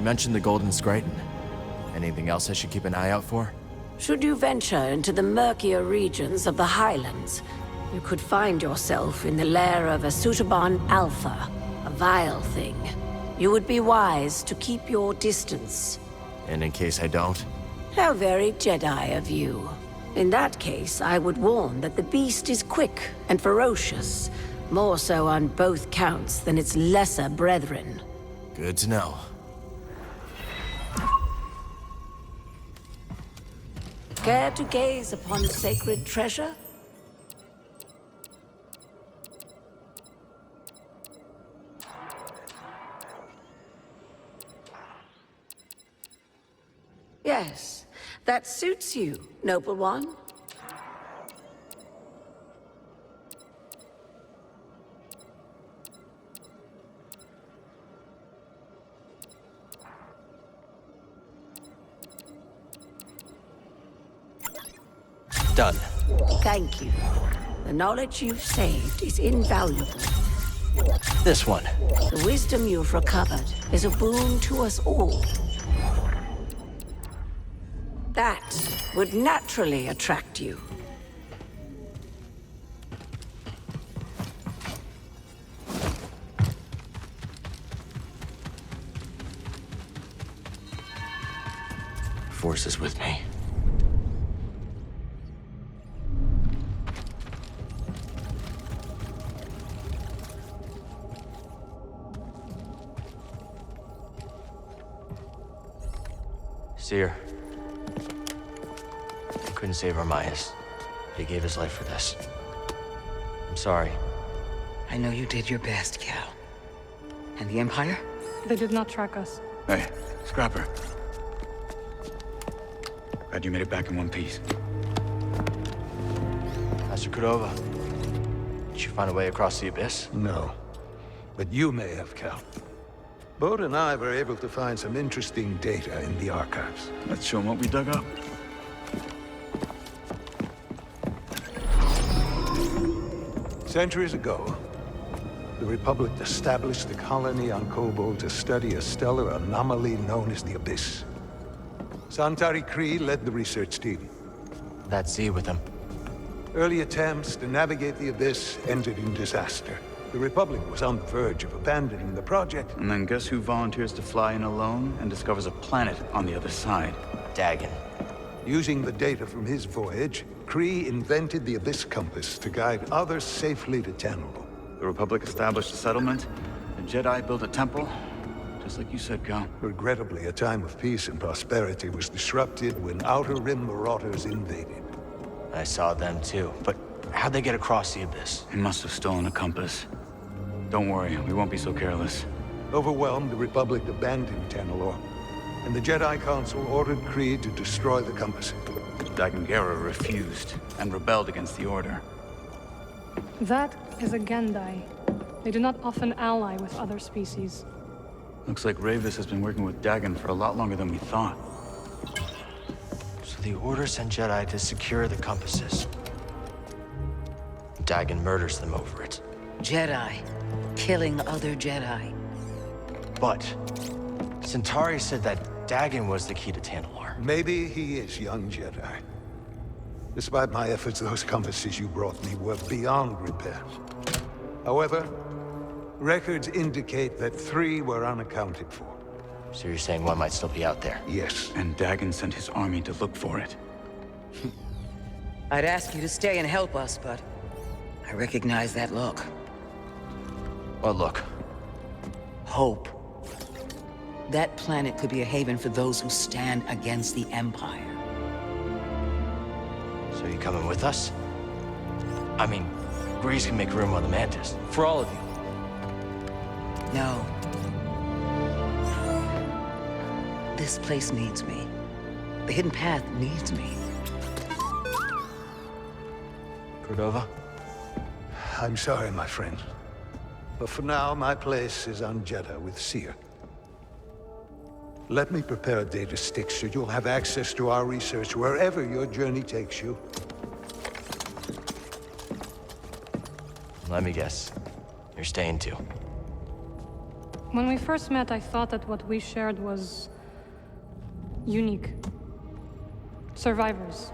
mentioned the Golden Scraton. Anything else I should keep an eye out for? Should you venture into the murkier regions of the Highlands, you could find yourself in the lair of a Sutaban Alpha, a vile thing. You would be wise to keep your distance. And in case I don't? How very Jedi of you. In that case, I would warn that the beast is quick and ferocious, more so on both counts than its lesser brethren. Good to know. Care to gaze upon sacred treasure? Yes, that suits you, noble one. Done. Thank you. The knowledge you've saved is invaluable. This one. The wisdom you've recovered is a boon to us all. That would naturally attract you. Force is with me. Seer. Couldn't save Armias. He gave his life for this. I'm sorry. I know you did your best, Cal. And the Empire? They did not track us. Hey, Scrapper. Glad you made it back in one piece. Master Cordova. Did you find a way across the abyss? No. But you may have, Cal. Bode and I were able to find some interesting data in the archives. Let's show 'em what we dug up. Centuries ago, the Republic established a colony on Kobold to study a stellar anomaly known as the Abyss. Santari Khri led the research team. That Z with him. Early attempts to navigate the Abyss ended in disaster. The Republic was on the verge of abandoning the project. And then guess who volunteers to fly in alone and discovers a planet on the other side? Dagon. Using the data from his voyage, Khri invented the Abyss Compass to guide others safely to Tanoh. The Republic established a settlement, the Jedi built a temple, just like you said, Cal. Regrettably, a time of peace and prosperity was disrupted when Outer Rim marauders invaded. I saw them too, but how'd they get across the abyss? He must have stolen a compass. Don't worry, we won't be so careless. Overwhelmed, the Republic abandoned Tanoh, and the Jedi Council ordered Khri to destroy the compass. Dagon Gera refused and rebelled against the Order. That is a Gendai. They do not often ally with other species. Looks like Ravis has been working with Dagon for a lot longer than we thought. So the Order sent Jedi to secure the compasses. Dagon murders them over it. Jedi. Killing other Jedi. But Centauri said that Dagon was the key to Tantalor. Maybe he is, young Jedi. Despite my efforts, those compasses you brought me were beyond repair. However, records indicate that 3 were unaccounted for. So you're saying one might still be out there? Yes. And Dagon sent his army to look for it. I'd ask you to stay and help us, but I recognize that look. Well, look. Hope. That planet could be a haven for those who stand against the Empire. So you coming with us? I mean, Grease can make room on the Mantis. For all of you. No. This place needs me. The Hidden Path needs me. Cordova? I'm sorry, my friend. But for now, my place is on Jeddah with Seer. Let me prepare a data stick so you'll have access to our research wherever your journey takes you. Let me guess. You're staying too. When we first met, I thought that what we shared was unique. Survivors,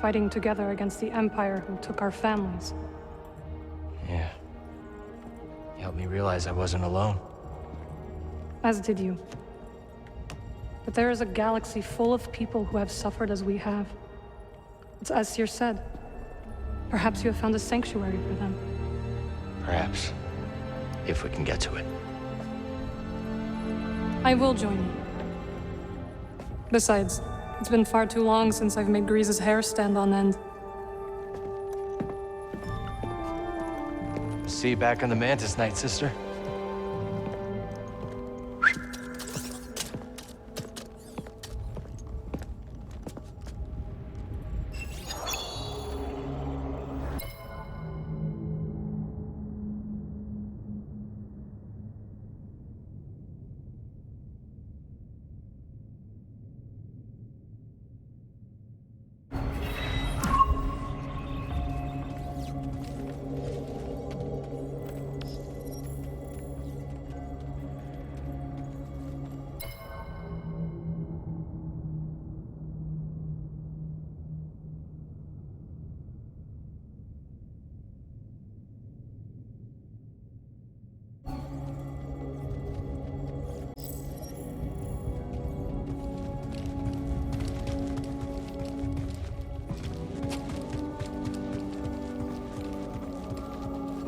fighting together against the Empire who took our families. Yeah. You helped me realize I wasn't alone. As did you. But there is a galaxy full of people who have suffered as we have. It's as Seer said. Perhaps you have found a sanctuary for them. Perhaps. If we can get to it. I will join you. Besides, it's been far too long since I've made Grease's hair stand on end. See you back on the Mantis night, sister.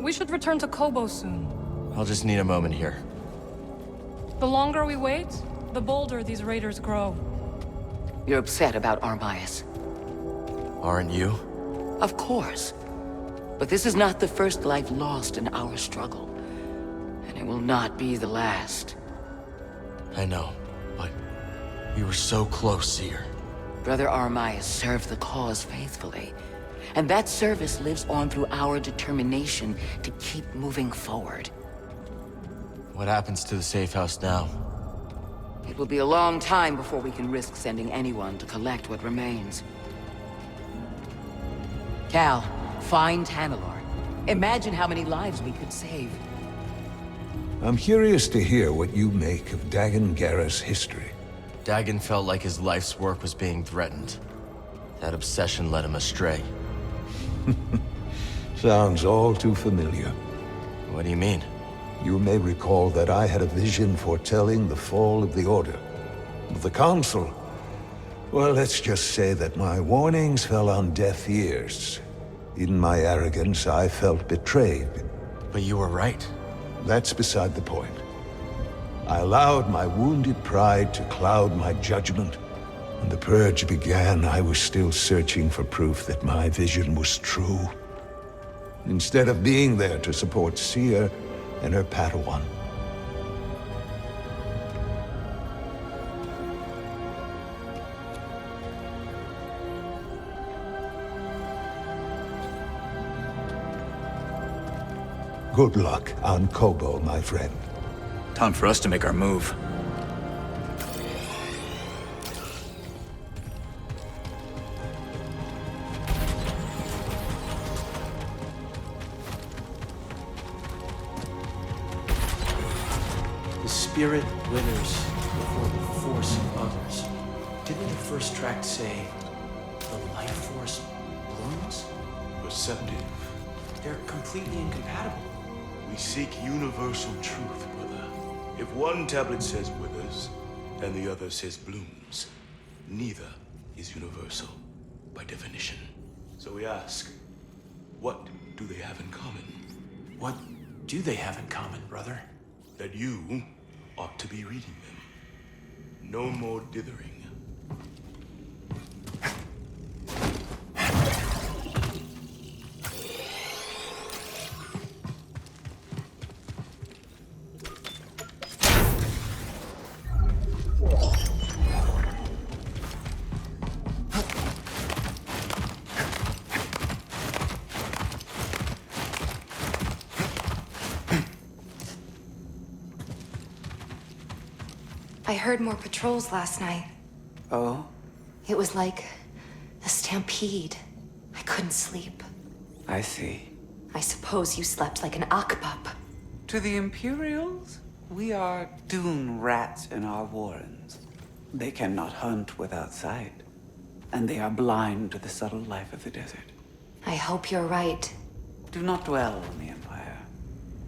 We should return to Kobo soon. I'll just need a moment here. The longer we wait, the bolder these raiders grow. You're upset about Armias. Aren't you? Of course. But this is not the first life lost in our struggle. And it will not be the last. I know, but we were so close, Seer. Brother Armias served the cause faithfully. And that service lives on through our determination to keep moving forward. What happens to the safe house now? It will be a long time before we can risk sending anyone to collect what remains. Cal, find Tanalor. Imagine how many lives we could save. I'm curious to hear what you make of Dagan Gera's history. Dagan felt like his life's work was being threatened. That obsession led him astray. Sounds all too familiar. What do you mean? You may recall that I had a vision foretelling the fall of the Order. But the Council... well, let's just say that my warnings fell on deaf ears. In my arrogance, I felt betrayed. But you were right. That's beside the point. I allowed my wounded pride to cloud my judgment. When the Purge began, I was still searching for proof that my vision was true. Instead of being there to support Seer and her Padawan. Good luck on Kobo, my friend. Time for us to make our move. The spirit withers before the force of others. Didn't the first tract say, the life force blooms? Perceptive. They're completely incompatible. We seek universal truth, brother. If one tablet says withers, and the other says blooms, neither is universal, by definition. So we ask, what do they have in common? What do they have in common, brother? That you ought to be reading them. No more dithering. I heard more patrols last night. Oh? It was like a stampede. I couldn't sleep. I see. I suppose you slept like an Akbap. To the Imperials? We are dune rats in our warrens. They cannot hunt without sight, and they are blind to the subtle life of the desert. I hope you're right. Do not dwell on the Empire.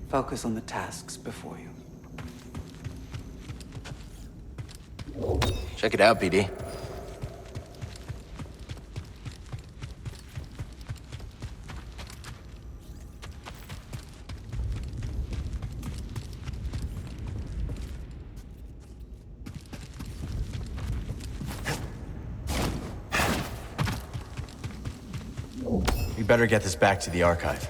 Focus on the tasks before you. Check it out, BD. We better get this back to the archive.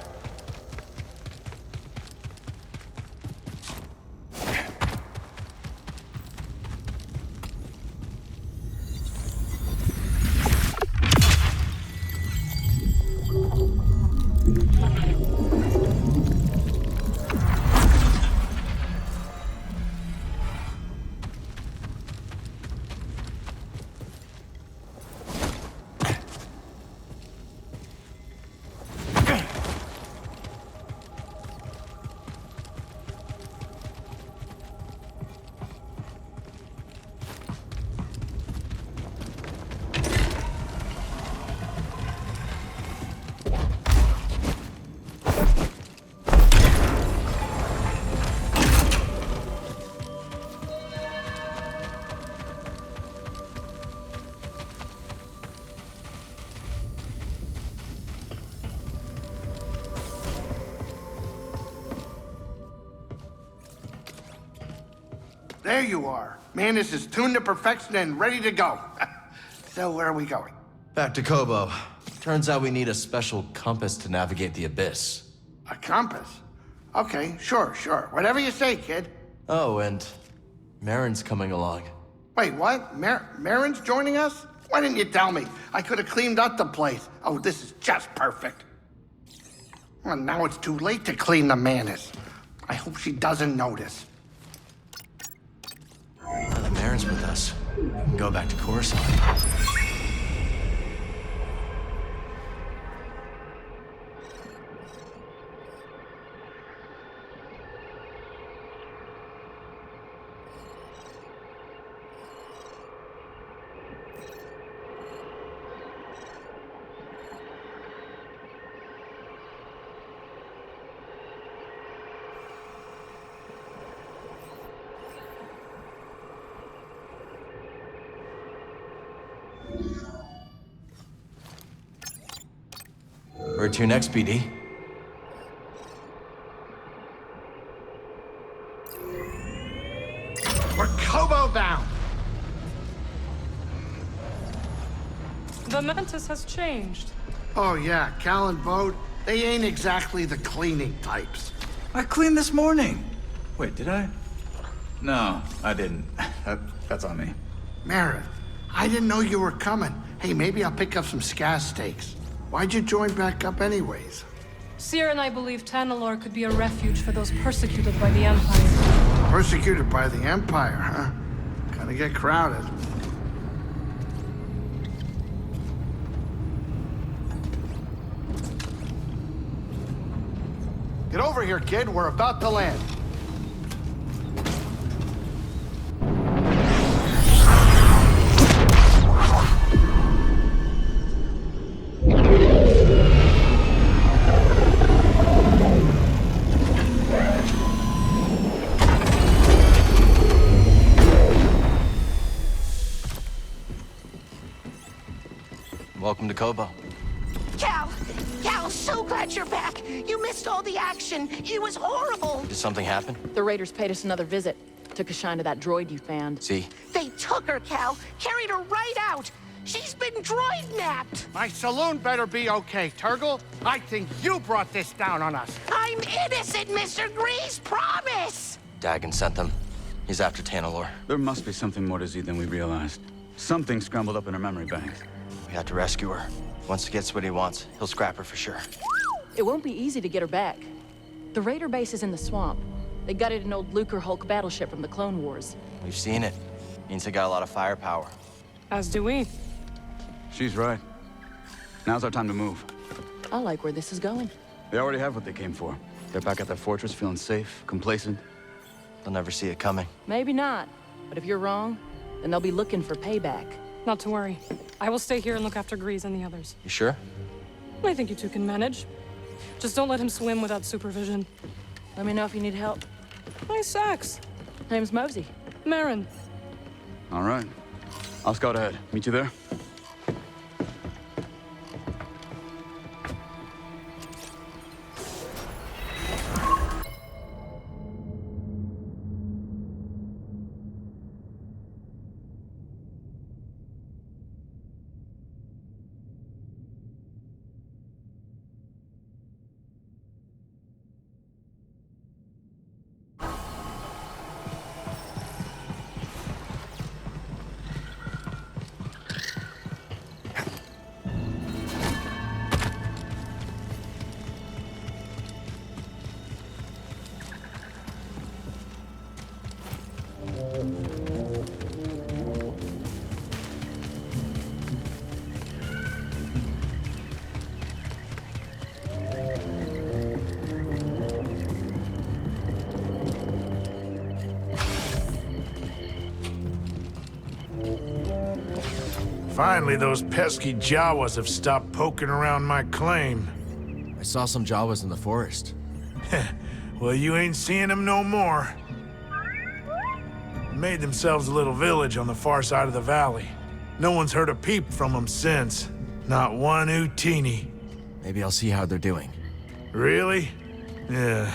There you are. Manus is tuned to perfection and ready to go. So where are we going? Back to Kobo. Turns out we need a special compass to navigate the Abyss. A compass? Okay, sure. Whatever you say, kid. Oh, and Marin's coming along. Wait, what? Marin's joining us? Why didn't you tell me? I could have cleaned up the place. Oh, this is just perfect. Well, now it's too late to clean the Manus. I hope she doesn't notice. Now that Marin's with us, we can go back to Coruscant. Where to next, BD? We're Kobo bound! The Mantis has changed. Oh yeah, Cal and Bode, they ain't exactly the cleaning types. I cleaned this morning. Wait, did I? No, I didn't. That's on me. Meredith, I didn't know you were coming. Hey, maybe I'll pick up some scaz steaks. Why'd you join back up anyways? Seer and I believe Tanalorr could be a refuge for those persecuted by the Empire. Persecuted by the Empire, huh? Gonna get crowded. Get over here, kid. We're about to land. Welcome to Kobo. Cal, so glad you're back. You missed all the action. It was horrible. Did something happen? The Raiders paid us another visit. Took a shine to that droid you found. See? They took her, Cal. Carried her right out. She's been droid-napped. My saloon better be okay, Turgle. I think you brought this down on us. I'm innocent, Mr. Grease. Promise. Dagon sent them. He's after Tanalorr. There must be something more to Z than we realized. Something scrambled up in her memory banks. We have to rescue her. Once he gets what he wants, he'll scrap her for sure. It won't be easy to get her back. The Raider base is in the swamp. They gutted an old Lucre Hulk battleship from the Clone Wars. We've seen it. Means they got a lot of firepower. As do we. She's right. Now's our time to move. I like where this is going. They already have what they came for. They're back at their fortress, feeling safe, complacent. They'll never see it coming. Maybe not. But if you're wrong, then they'll be looking for payback. Not to worry. I will stay here and look after Grease and the others. You sure? I think you two can manage. Just don't let him swim without supervision. Let me know if you need help. Nice axe. Name's Mosey. Marin. All right. I'll scout ahead. Meet you there? Finally, those pesky Jawas have stopped poking around my claim. I saw some Jawas in the forest. Well, you ain't seeing them no more. Made themselves a little village on the far side of the valley. No one's heard a peep from them since. Not one Utini. Maybe I'll see how they're doing. Really? Yeah.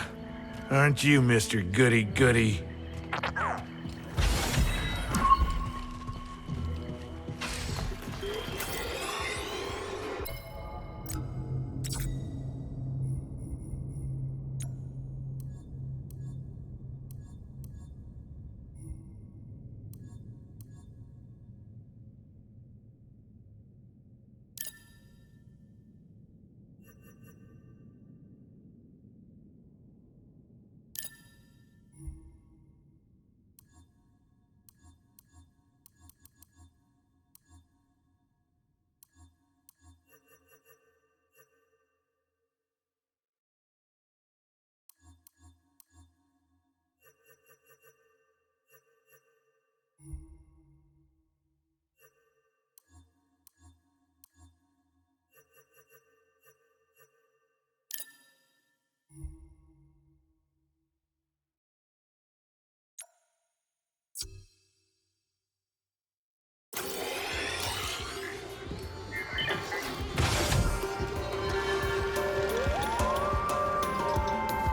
Aren't you, Mr. Goody-Goody?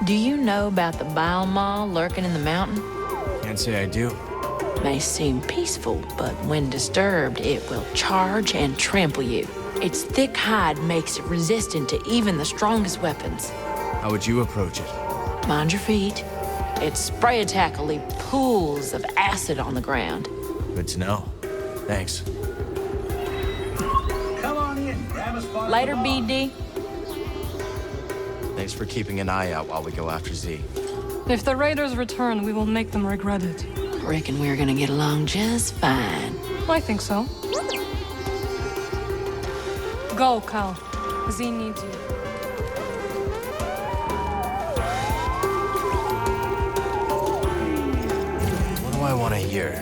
Do you know about the bile maw lurking in the mountain? Can't say I do. May seem peaceful, but when disturbed, it will charge and trample you. Its thick hide makes it resistant to even the strongest weapons. How would you approach it? Mind your feet. Its spray attack will leave pools of acid on the ground. Good to know. Thanks. Come on in. Grab us by Later, BD. Thanks for keeping an eye out while we go after Z. If the raiders return, we will make them regret it. Reckon we're gonna get along just fine. I think so. Go, Cal. Z needs you. What do I want to hear?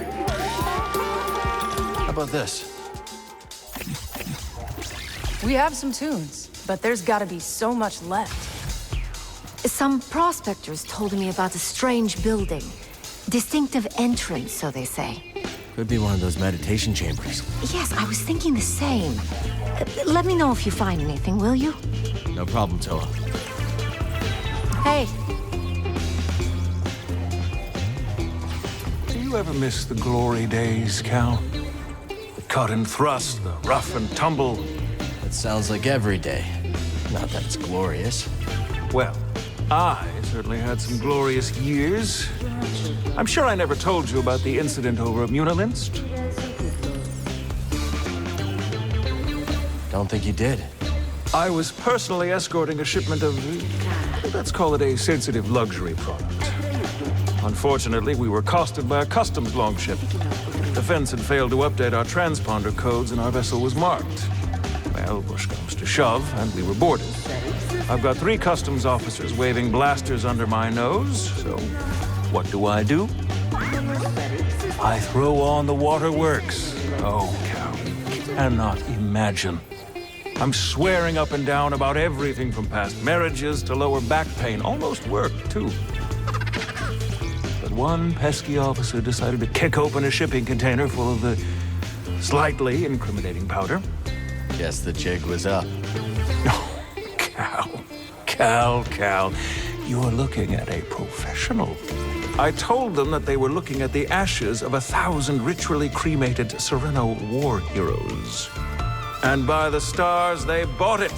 How about this? We have some tunes, but there's gotta be so much left. Some prospectors told me about a strange building. Distinctive entrance, so they say. Could be one of those meditation chambers. Yes, I was thinking the same. Let me know if you find anything, will you? No problem, Toa. Hey. Do you ever miss the glory days, Cal? The cut and thrust, the rough and tumble. It sounds like every day. Not that it's glorious. Well, I certainly had some glorious years. I'm sure I never told you about the incident over at Munilinst. Don't think you did. I was personally escorting a shipment of, let's call it a sensitive luxury product. Unfortunately, we were accosted by a customs longship. Defense had failed to update our transponder codes and our vessel was marked. Well, push comes to shove, and we were boarded. I've got 3 customs officers waving blasters under my nose, so what do? I throw on the waterworks. Oh, Cal, you cannot imagine. I'm swearing up and down about everything from past marriages to lower back pain. Almost worked, too. But one pesky officer decided to kick open a shipping container full of the slightly incriminating powder. Guess the jig was up. Cal, you're looking at a professional. I told them that they were looking at the ashes of 1,000 ritually cremated Sereno war heroes. And by the stars, they bought it.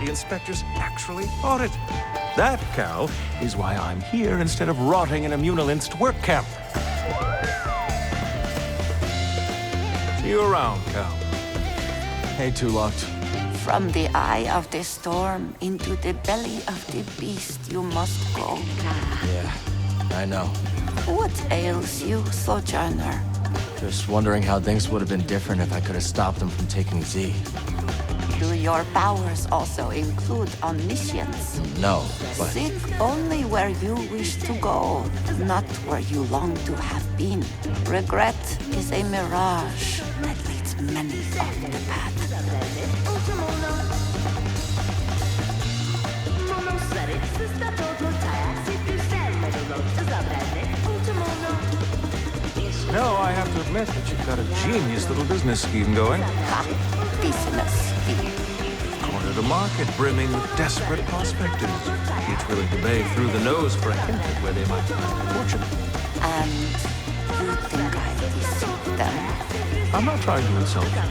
The inspectors actually bought it. That, Cal, is why I'm here instead of rotting in a Munilinced work camp. See you around, Cal. Hey, Tuloked. From the eye of the storm into the belly of the beast you must go. Yeah, I know. What ails you, Sojourner? Just wondering how things would have been different if I could have stopped them from taking Z. Do your powers also include omniscience? No, but... Seek only where you wish to go, not where you long to have been. Regret is a mirage that leads many off the path. No, I have to admit that you've got a genius little business scheme going. Business scheme. Corner the market brimming with desperate prospectors, each willing to bathe through the nose for a hint at where they might find a fortune. And you think I deceive them? I'm not trying to insult you.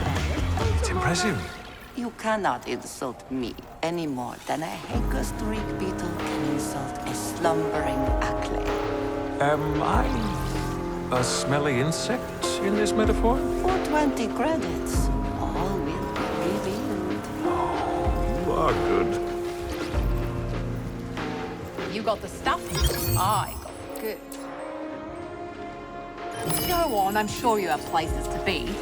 It's impressive. You cannot insult me any more than a Hacus Greek beetle can insult a slumbering Ackley. Am I a smelly insect in this metaphor? For 20 credits, all will be revealed. Oh, you are good. You got the stuff? I got good. Go on, I'm sure you have places to be.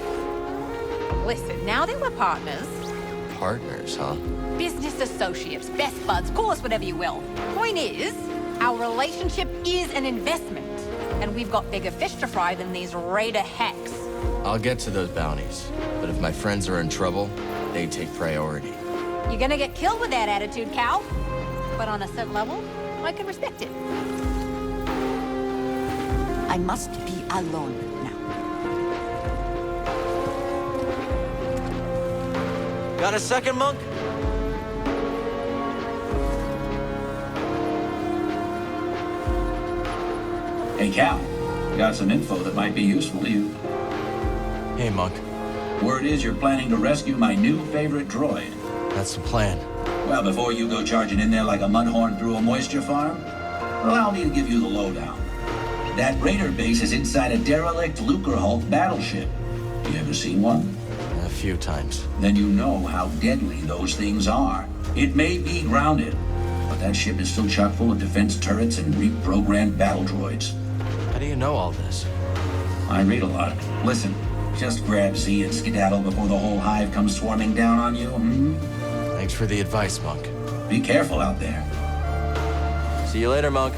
Listen, now that we're partners... Partners, huh? Business associates, best buds, call us whatever you will. Point is, our relationship is an investment. And we've got bigger fish to fry than these raider hacks. I'll get to those bounties. But if my friends are in trouble, they take priority. You're gonna get killed with that attitude, Cal. But on a certain level, I can respect it. I must be alone now. Got a second, Monk? Hey, Cal. Got some info that might be useful to you. Hey, Monk. Word is you're planning to rescue my new favorite droid. That's the plan. Well, before you go charging in there like a mudhorn through a moisture farm, allow me to give you the lowdown. That raider base is inside a derelict Lucrehulk battleship. You ever seen one? A few times. Then you know how deadly those things are. It may be grounded, but that ship is still chock full of defense turrets and reprogrammed battle droids. How do you know all this? I read a lot. Listen, just grab Z and skedaddle before the whole hive comes swarming down on you, Thanks for the advice, Monk. Be careful out there. See you later, Monk.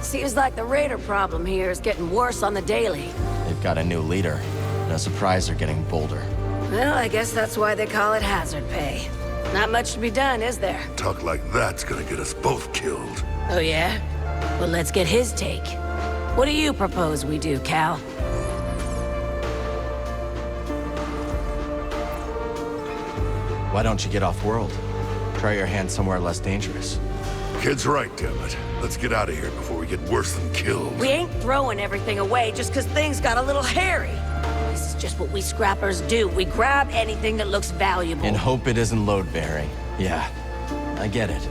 Seems like the raider problem here is getting worse on the daily. They've got a new leader. No surprise they're getting bolder. Well, I guess that's why they call it hazard pay. Not much to be done, is there? Talk like that's gonna get us both killed. Oh, yeah? Well, let's get his take. What do you propose we do, Cal? Why don't you get off-world? Try your hand somewhere less dangerous. Kid's right, damn it. Let's get out of here before we get worse than killed. We ain't throwing everything away just because things got a little hairy. This is just what we scrappers do. We grab anything that looks valuable. And hope it isn't load-bearing. Yeah, I get it.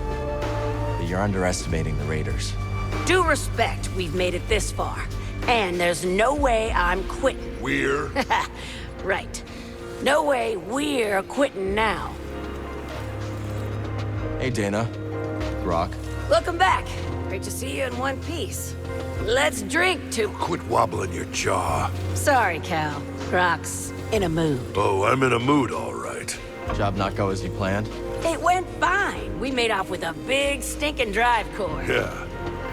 But you're underestimating the raiders. Due respect, we've made it this far. And there's no way I'm quitting. We're? Right. No way we're quitting now. Hey, Dana. Rock. Welcome back. Great to see you in one piece. Let's drink to... Quit wobbling your jaw. Sorry, Cal. Grok's in a mood. Oh, I'm in a mood, all right. Job not go as you planned? It went fine. We made off with a big stinking drive core. Yeah.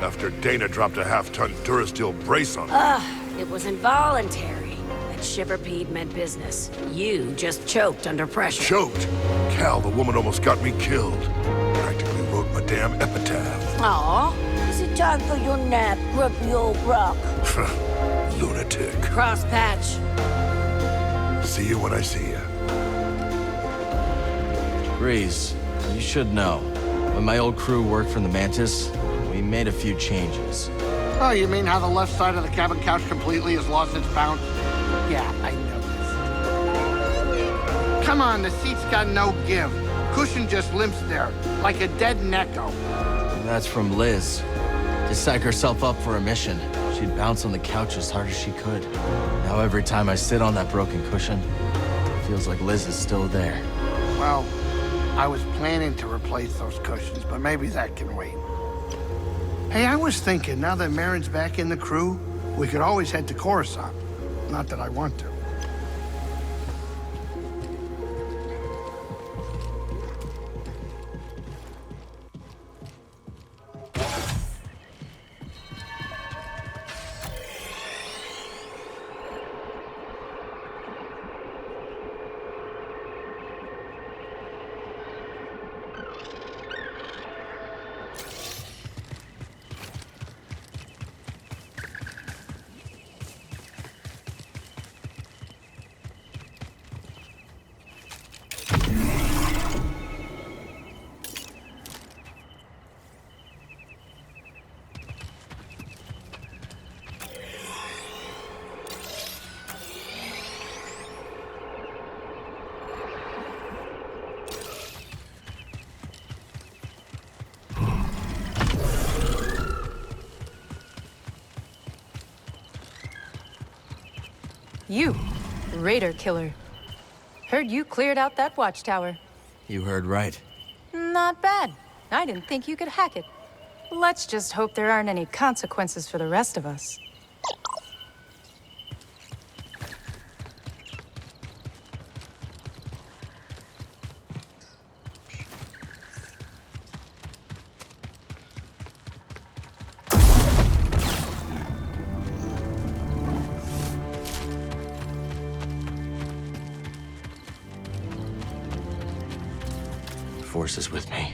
After Dana dropped a half-ton Durasteel brace on her. It was involuntary. That shiver peed meant business. You just choked under pressure. Choked? Cal, the woman almost got me killed. Practically wrote my damn epitaph. Aw. Is it time for your nap, grumpy old rock? Lunatic. Cross patch. See you when I see you. Grease, you should know. When my old crew worked for the Mantis, we made a few changes. Oh, you mean how the left side of the cabin couch completely has lost its bounce? Yeah, I noticed. Come on, the seat's got no give. Cushion just limps there, like a dead necko. And that's from Liz. To psych herself up for a mission, she'd bounce on the couch as hard as she could. Now every time I sit on that broken cushion, it feels like Liz is still there. Well, I was planning to replace those cushions, but maybe that can wait. Hey, I was thinking, now that Marin's back in the crew, we could always head to Coruscant. Not that I want to. You, Raider Killer. Heard you cleared out that watchtower. You heard right. Not bad. I didn't think you could hack it. Let's just hope there aren't any consequences for the rest of us. Force is with me.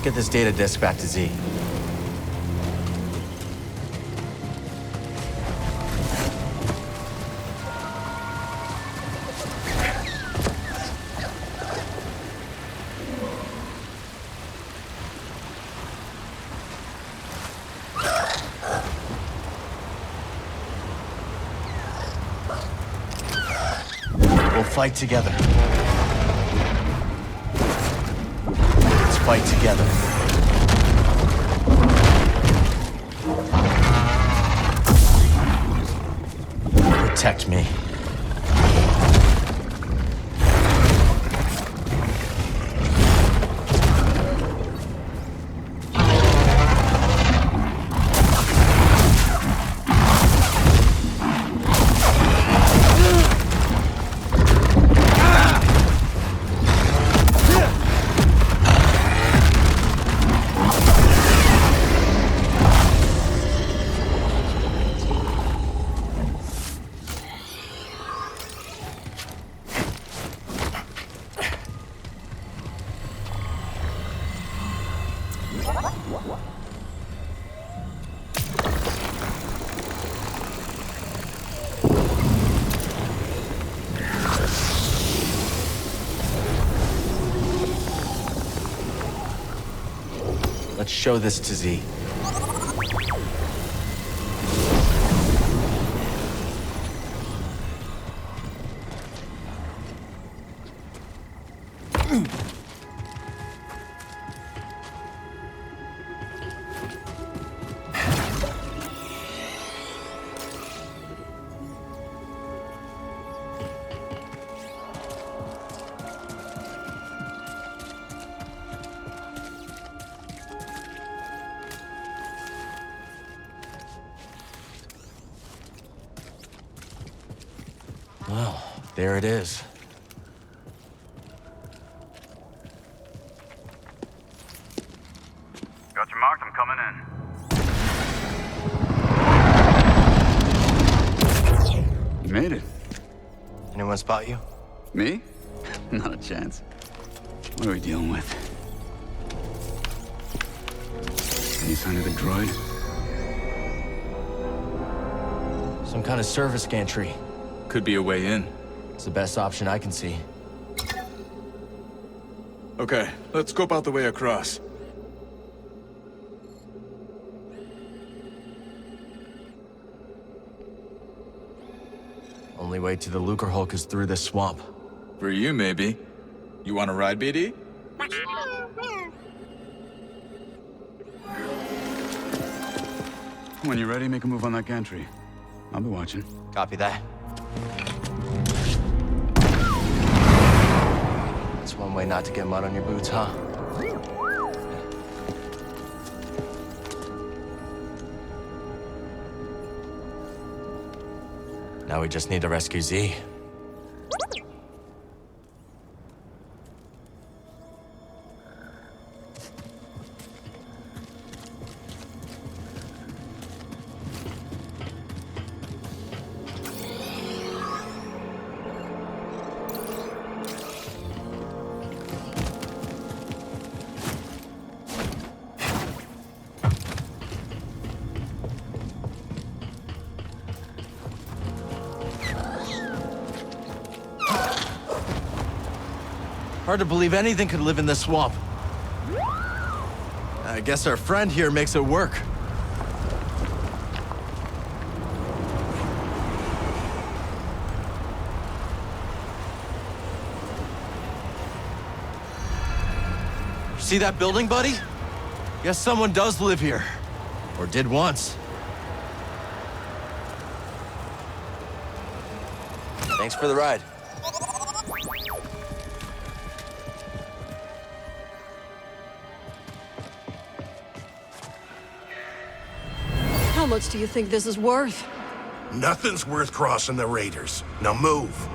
get this data disk back to Z. We'll fight together. Let's fight together. Protect me. Let's show this to Z. Well, there it is. Got your mark, I'm coming in. You made it. Anyone spot you? Me? Not a chance. What are we dealing with? Any sign of the droid? Some kind of service gantry. Could be a way in. It's the best option I can see. Okay, let's scope out the way across. Only way to the Lucre Hulk is through this swamp. For you, maybe. You want to ride, BD? When you're ready, make a move on that gantry. I'll be watching. Copy that. That's one way not to get mud on your boots, huh? Now we just need to rescue Z. Hard to believe anything could live in this swamp. I guess our friend here makes it work. See that building, buddy? Guess someone does live here. Or did once. Thanks for the ride. How much do you think this is worth? Nothing's worth crossing the Raiders. Now move.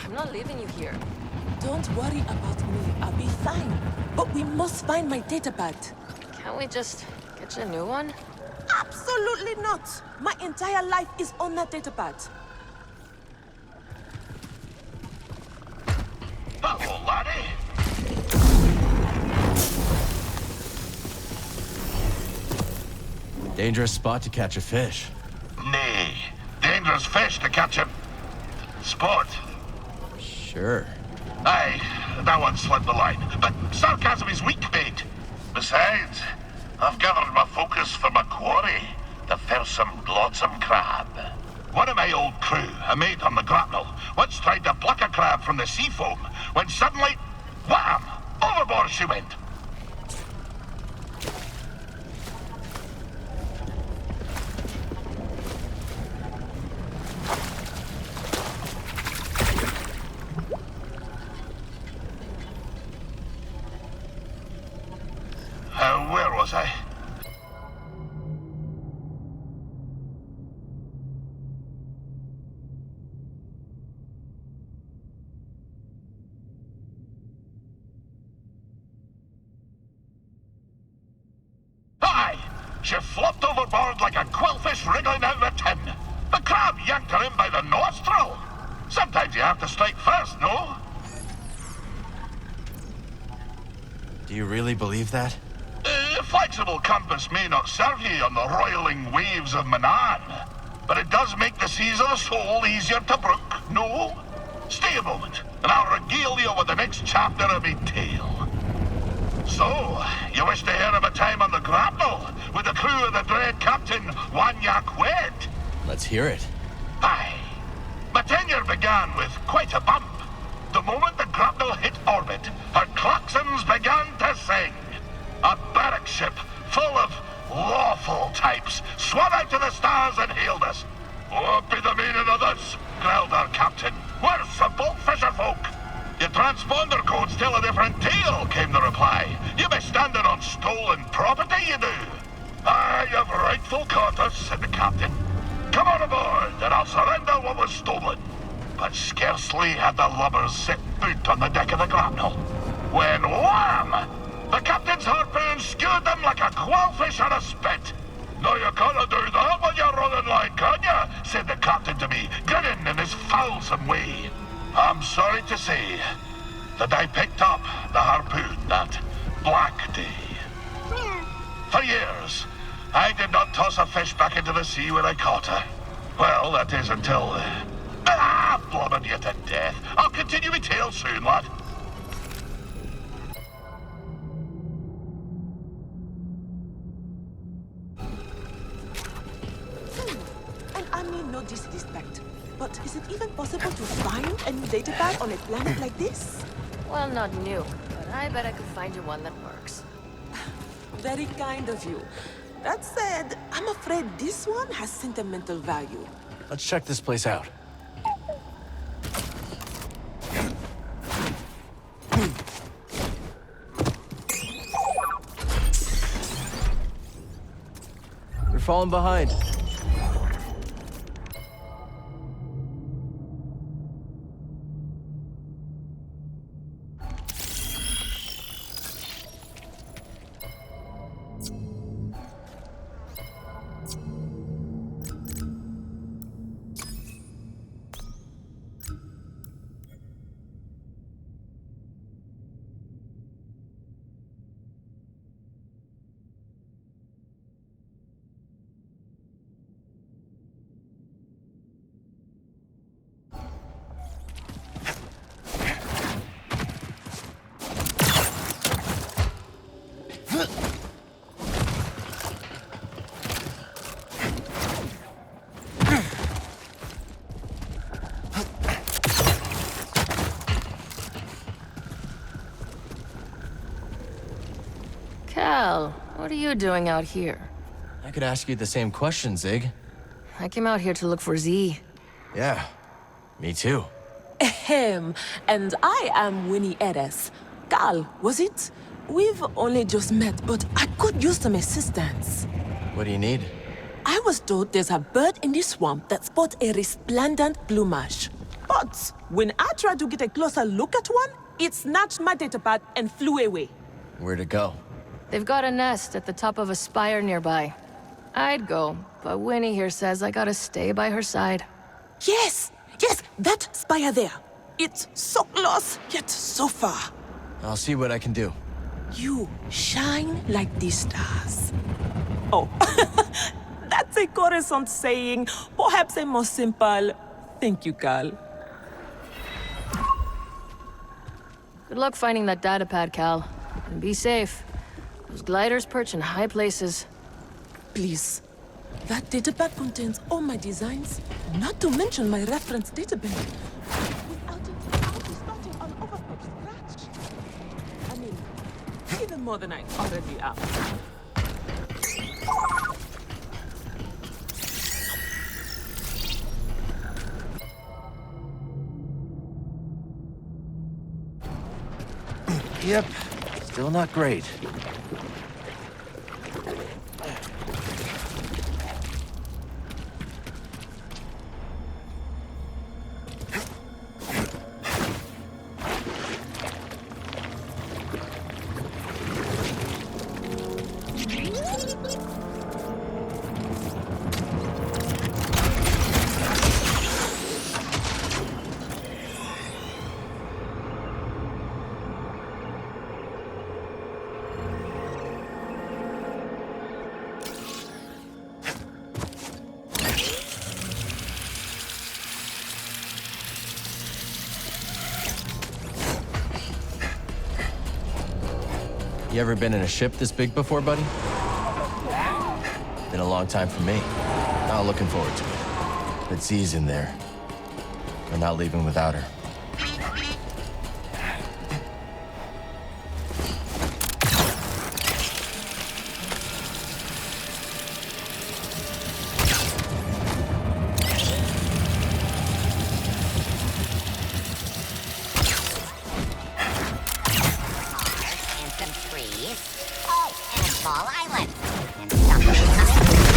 I'm not leaving you here. Don't worry about me. I'll be fine. But we must find my datapad. Can't we just get you a new one? Absolutely not. My entire life is on that datapad. Hello, laddie. Dangerous spot to catch a fish. Nay, dangerous fish to catch him. Sport. Sure. Aye, that one slipped the line. But sarcasm is weak, mate. Besides, I've gathered my focus for my quarry, the fearsome, glodsome crab. One of my old crew, a mate on the grapnel, once tried to pluck a crab from the sea foam, when suddenly, wham! Overboard she went. Where was I? Aye! She flopped overboard like a quillfish wriggling out of a tin. The crab yanked her in by the nostril. Sometimes you have to strike first, no? Do you really believe that? Flexible compass may not serve you on the roiling waves of Manan, but it does make the seas of the soul easier to brook, no? Stay a moment, and I'll regale you with the next chapter of my tale. So, you wish to hear of a time on the grapnel with the crew of the dread Captain Wanyak Wed? Let's hear it. Aye. My tenure began with quite a bump. The moment the grapnel hit orbit, her claxons began to sing. A barrack ship full of lawful types swam out to the stars and hailed us. What be the meaning of this? Growled our captain. We're simple fisherfolk. Your transponder codes tell a different tale, came the reply. You be standing on stolen property, you do. Aye, you've rightful quarters, said the captain. Come on aboard, and I'll surrender what was stolen. But scarcely had the lubbers set foot on the deck of the grapnel, when wham! The captain's harpoon skewed them like a quillfish on a spit. "Now you can't do that when you're running line, can you?" said the captain to me, grinning in his foulsome way. I'm sorry to say that I picked up the harpoon that black day. For years, I did not toss a fish back into the sea when I caught her. Well, that is until... blobbing you to death. I'll continue my tale soon, lad. And I mean no disrespect, but is it even possible to find a new datapad on a planet like this? Well, not new, but I bet I could find you one that works. Very kind of you. That said, I'm afraid this one has sentimental value. Let's check this place out. You're falling behind. Cal, what are you doing out here? I could ask you the same question, Zig. I came out here to look for Z. Yeah, me too. Ahem. And I am Winnie Eres. Cal, was it? We've only just met, but I could use some assistance. What do you need? I was told there's a bird in this swamp that sports a resplendent plumage. But when I tried to get a closer look at one, it snatched my datapad and flew away. Where'd it go? They've got a nest at the top of a spire nearby. I'd go, but Winnie here says I gotta stay by her side. Yes, that spire there. It's so close, yet so far. I'll see what I can do. You shine like the stars. Oh, that's a Coruscant saying, perhaps a more simple, thank you, Cal. Good luck finding that datapad, Cal. And be safe. Those gliders perch in high places. Please. That datapad contains all my designs, not to mention my reference database. Without it, I'll be starting all over from scratch. I mean, even more than I already am. Yep, still not great. You ever been in a ship this big before, buddy? Been a long time for me. Not looking forward to it. But Z's in there. We're not leaving without her.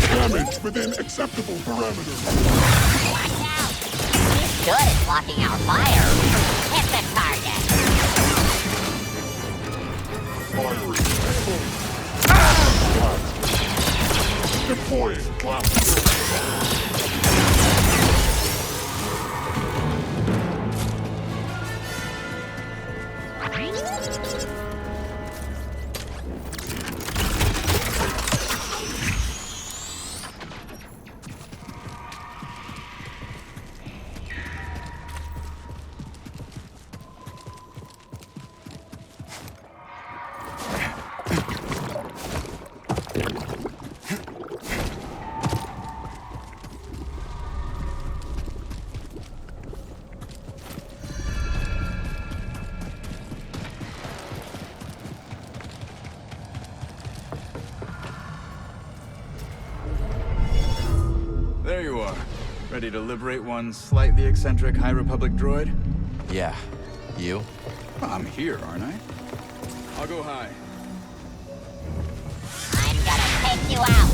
Damage within acceptable parameters. Watch out! He's good at blocking our fire. Hit the target. Firing able. Deploying blast. There you are. Ready to liberate one slightly eccentric High Republic droid? Yeah. You? Well, I'm here, aren't I? I'll go high. I'm gonna take you out.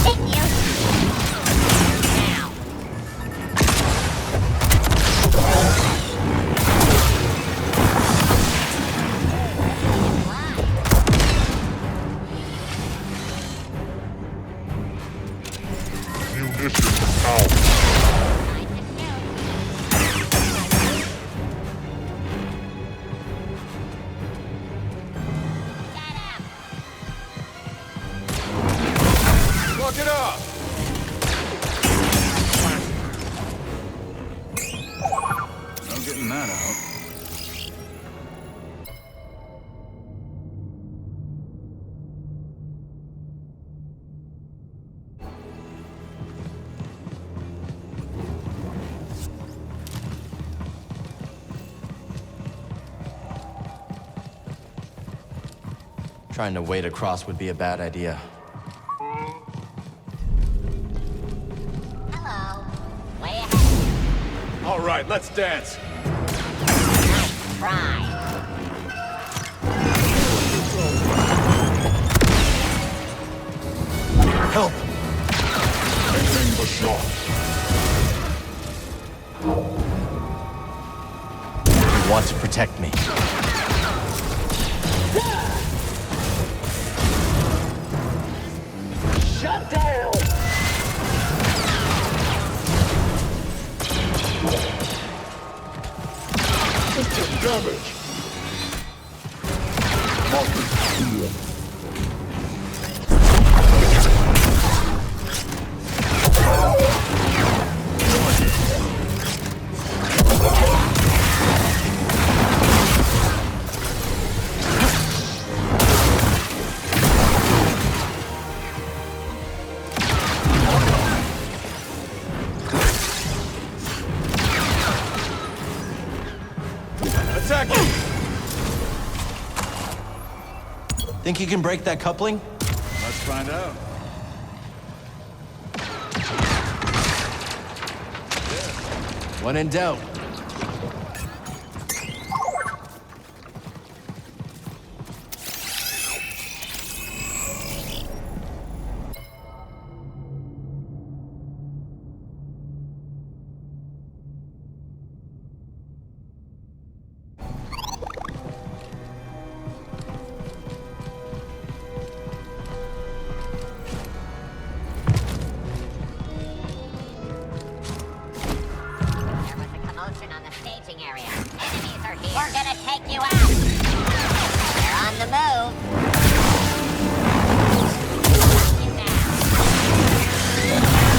Continue. Now. Munitions out. Look it up! No getting that out. Trying to wade across would be a bad idea. Hello. Way ahead. All right, let's dance. Nice try. Help! out to protect me. Shut down! System damage! Attack! Think you can break that coupling? Let's find out. When in doubt. We're gonna take you out. They're on the move. You now.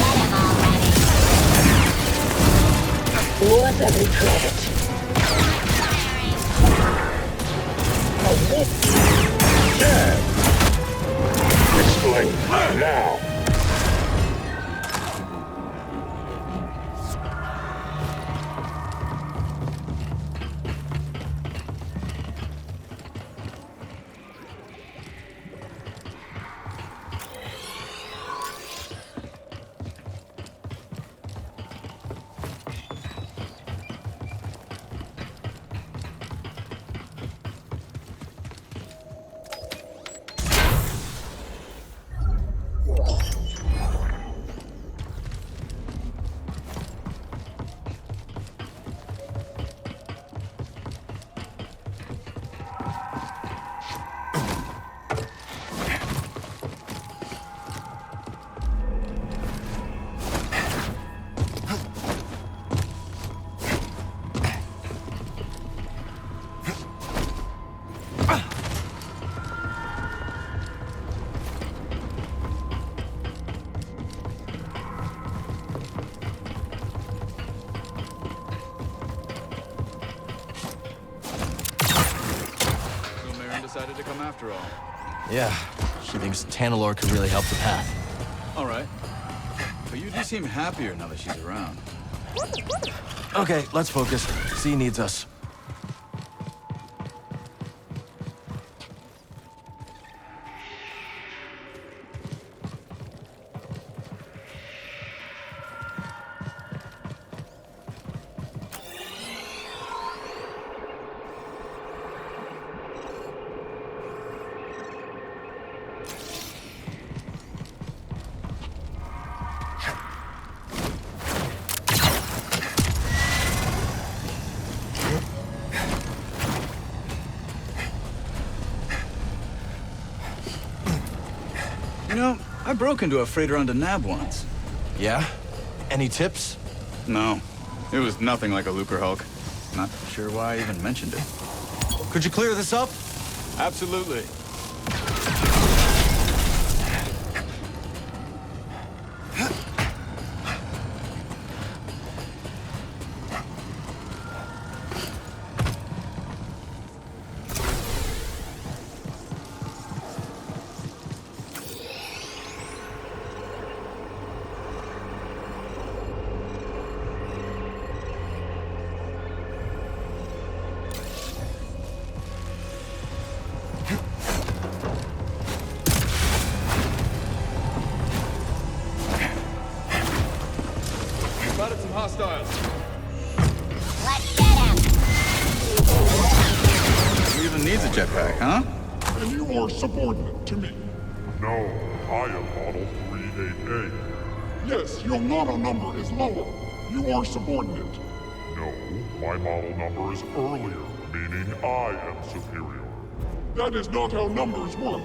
Get him already. Let them regret it. Explain now. Decided to come after all. Yeah, she thinks Tanalor could really help the path. All right. But you do seem happier now that she's around. Okay, let's focus. C needs us. You know, I broke into a freighter on Nab once. Yeah? Any tips? No. It was nothing like a Lucre Hulk. Not sure why I even mentioned it. Could you clear this up? Absolutely. Spotted some hostiles. Let's get him. Who even needs a jetpack, huh? And you are subordinate to me. No, I am Model 38A. Yes, your model number is lower. You are subordinate. No, my model number is earlier. meaning I am superior. That is not how numbers work.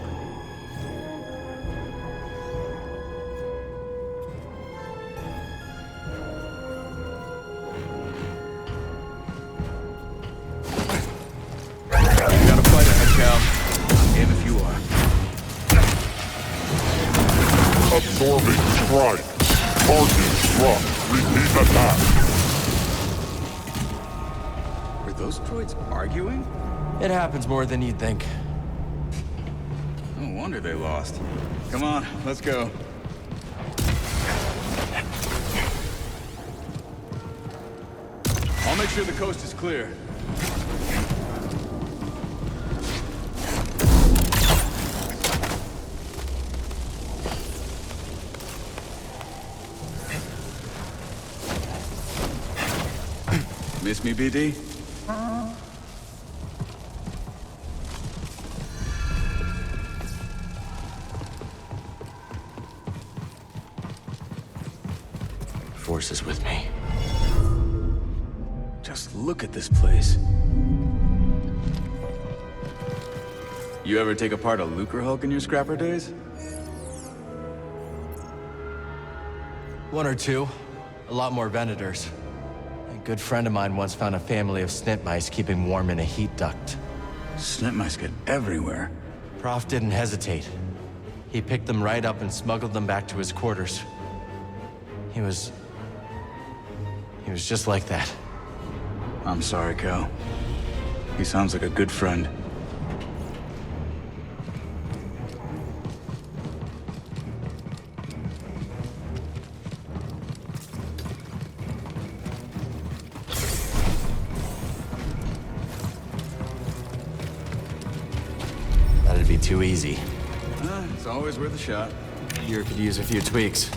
You got a fight ahead, Cal. Game if you are. Absorbing strike. Target drop. Repeat attack. Were those droids arguing? It happens more than you'd think. No wonder they lost. Come on, let's go. I'll make sure the coast is clear. Miss me, BD? Force is with me. Just look at this place. You ever take apart a Lucre Hulk in your scrapper days? One or two. A lot more Venators. A good friend of mine once found a family of snit mice keeping warm in a heat duct. Snit mice get everywhere. Prof didn't hesitate. He picked them right up and smuggled them back to his quarters. He was just like that. I'm sorry, Cal. He sounds like a good friend. That'd be too easy. It's always worth a shot. Gear could use a few tweaks.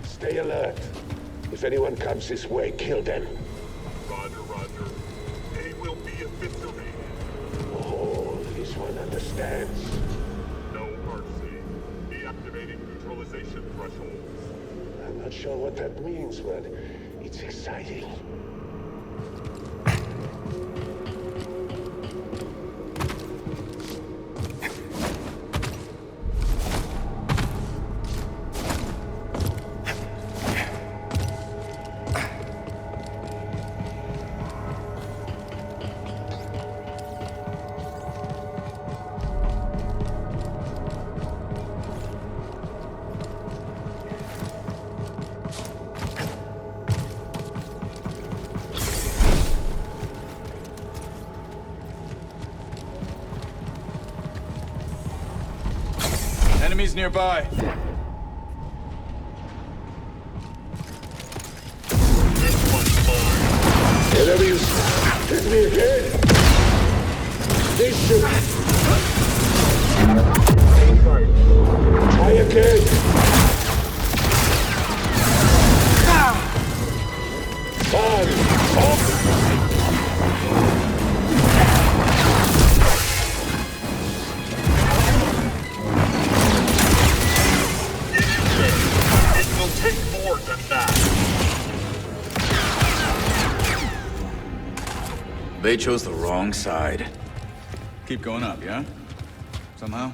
Stay alert. If anyone comes this way, kill them. Roger, Roger. They will be eviscerated. Oh, this one understands. No mercy. Deactivating neutralization thresholds. I'm not sure what that means, but it's exciting. Enemies nearby. Enemies! Hit me again! This should... Try again! Man! Up! It will take more than that. They chose the wrong side. Keep going up, yeah? Somehow?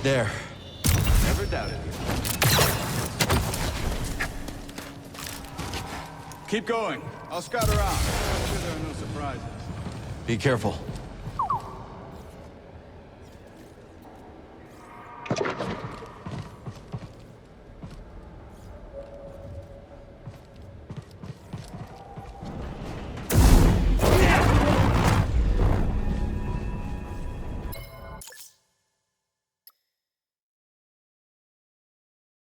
There. Never doubted you. Keep going. I'll scout around. I'm sure there are no surprises. Be careful.